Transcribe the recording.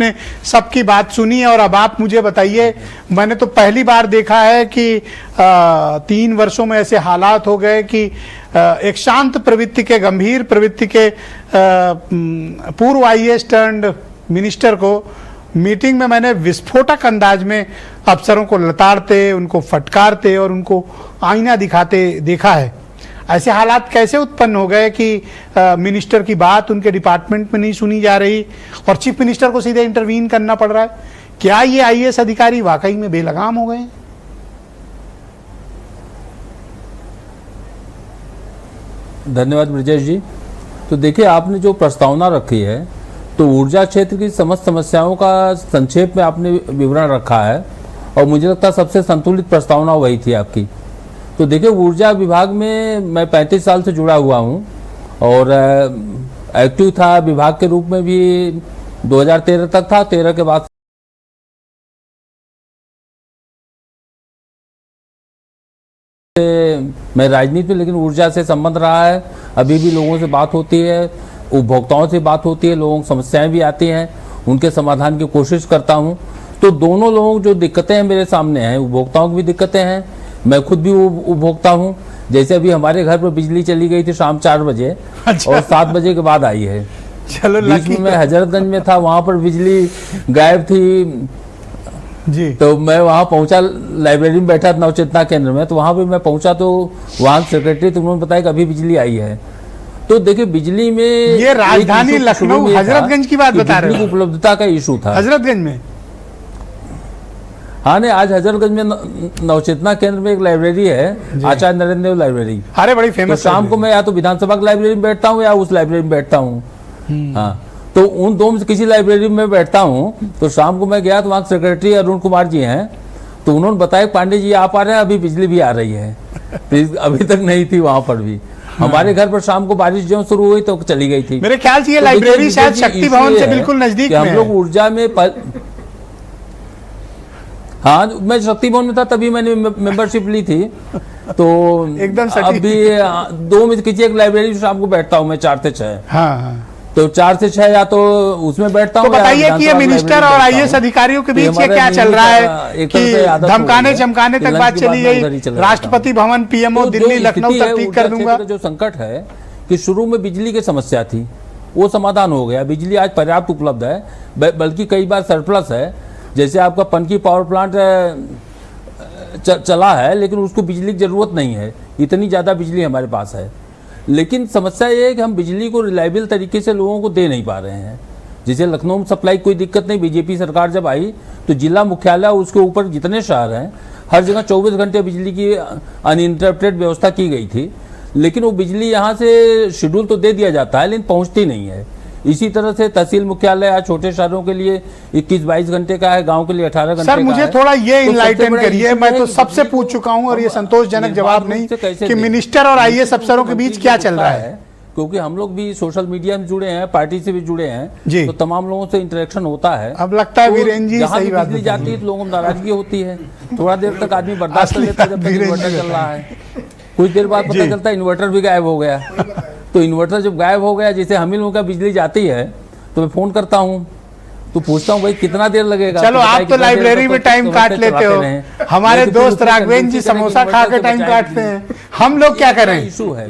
ने सबकी बात सुनी है। और अब आप मुझे बताइए, मैंने तो पहली बार देखा है कि 3 वर्षों में ऐसे हालात हो गए कि एक शांत प्रवृत्ति के, गंभीर प्रवृत्ति के पूर्व आईएएस टर्न्ड मिनिस्टर को मीटिंग में मैंने विस्फोटक अंदाज में अफसरों को लताड़ते, उनको फटकारते और उनको आईना दिखाते देखा है। ऐसे हालात कैसे उत्पन्न हो गए कि मिनिस्टर की बात उनके डिपार्टमेंट में नहीं सुनी जा रही और चीफ मिनिस्टर को सीधे इंटरवीन करना पड़ रहा है? क्या ये आईएएस अधिकारी वाकई में बेलगाम हो गए? धन्यवाद ब्रजेश जी। तो देखिए, आपने जो प्रस्तावना रखी है तो ऊर्जा क्षेत्र की समस्त समस्याओं का संक्षेप में आपने विवरण रखा है और मुझे लगता है सबसे संतुलित प्रस्तावना वही थी आपकी। तो देखिए, ऊर्जा विभाग में मैं 35 साल से जुड़ा हुआ हूँ और एक्टिव था विभाग के रूप में भी 2013 तक था। 13 के बाद मैं राजनीति में, लेकिन ऊर्जा से संबंध रहा है। अभी भी लोगों से बात होती है, उपभोक्ताओं से बात होती है, लोगों की समस्याएं भी आती हैं, उनके समाधान की कोशिश करता हूं। तो दोनों लोगों जो दिक्कतें हैं मेरे सामने हैं, उपभोक्ताओं की भी दिक्कतें हैं, मैं खुद भी उपभोक्ता हूं। जैसे अभी हमारे घर पर बिजली चली गई थी शाम 4 बजे और 7 बजे के बाद आई है। चलो, बीच में मैं हजरतगंज में था, वहां पर बिजली गायब थी जी। तो मैं वहां पहुंचा, लाइब्रेरी में बैठा था नवचेतना केंद्र में, तो वहां पे मैं पहुंचा तो वहां सेक्रेटरी, तो उन्होंने बताया कि अभी बिजली आई है। तो देखिए, बिजली में ये राजधानी लखनऊ हजरतगंज की बात बता रहे हो? उपलब्धता का इशू था हजरतगंज में। हाँ, नहीं, आज हजरतगंज में नवचेतना केंद्र में एक लाइब्रेरी है, आचार्य नरेंद्र देव लाइब्रेरी। अरे बड़ी फेमस। तो शाम को मैं या तो विधानसभा की लाइब्रेरी में बैठता हूँ या उस लाइब्रेरी में बैठता हूँ। हाँ, तो उन दो में से किसी लाइब्रेरी में बैठता हूँ। तो शाम को मैं गया तो वहाँ सेक्रेटरी अरुण कुमार जी हैं, तो उन्होंने बताया पांडे जी आप आ रहे हैं, अभी बिजली भी आ रही है। अभी तक नहीं थी वहां पर भी। हमारे घर पर शाम को बारिश जो शुरू हुई तो चली गई थी। मेरे ख्याल से ये लाइब्रेरी शायद शक्ति भवन से बिल्कुल नजदीक में हम लोग ऊर्जा में हाँ, मैं शक्ति भवन में था, तभी मैंने मेंबरशिप ली थी। तो एकदम अभी 2 में किसी एक लाइब्रेरी शाम को बैठता हूँ मैं 4 से 6। हाँ, तो 4 से 6 या तो उसमें बैठता हूँ। तो बताइए कि ये मिनिस्टर और आईएएस अधिकारियों के बीच ये क्या चल रहा है कि धमकाने चमकाने तक बात चली गई? राष्ट्रपति भवन, पीएमओ दिल्ली लखनऊ तक ठीक कर दूंगा। जो संकट है कि शुरू में बिजली की समस्या थी, वो समाधान हो गया। बिजली आज पर्याप्त उपलब्ध है, बल्कि कई बार सरप्लस है। जैसे आपका पनकी पावर प्लांट चला है, लेकिन उसको बिजली की जरूरत नहीं है, इतनी ज़्यादा बिजली हमारे पास है। लेकिन समस्या ये है कि हम बिजली को रिलायबल तरीके से लोगों को दे नहीं पा रहे हैं। जैसे लखनऊ में सप्लाई कोई दिक्कत नहीं, बीजेपी सरकार जब आई तो जिला मुख्यालय उसके ऊपर जितने शहर हैं हर जगह 24 घंटे बिजली की अनइंटरप्टेड व्यवस्था की गई थी। लेकिन वो बिजली यहाँ से शेड्यूल तो दे दिया जाता है, लेकिन पहुँचती नहीं है। इसी तरह से तहसील मुख्यालय आज छोटे शहरों के लिए 21-22 घंटे का है, गांव के लिए 18 घंटे का है। सर, मुझे थोड़ा ये इनलाइटन करिए। मैं तो सबसे पूछ चुका हूं और ये संतोषजनक जवाब नहीं कि मिनिस्टर और आईएएस अफसरों के बीच क्या चल रहा है। क्योंकि हम लोग भी सोशल मीडिया में जुड़े हैं, पार्टी से भी जुड़े हैं जी, तो तमाम लोगों से इंटरेक्शन होता है। अब लगता है वीरेंद्र जी सही बात बिजली जाती है तो लोगों में नाराजगी होती है, थोड़ा देर तक आदमी बर्दाश्त कर लेता है जब तक इन्वर्टर चल रहा है। कुछ देर बाद पता चलता है इन्वर्टर भी गायब हो गया। तो इन्वर्टर जब गायब हो गया, जैसे हम लोगों का बिजली जाती है तो मैं फोन करता हूँ तो पूछता हूँ भाई कितना देर लगेगा। चलो, आप तो लाइब्रेरी में टाइम काट लेते हो, हमारे दोस्त राघवेंद्र जी समोसा खा के टाइम काटते हैं, हम लोग क्या करें? इशू है।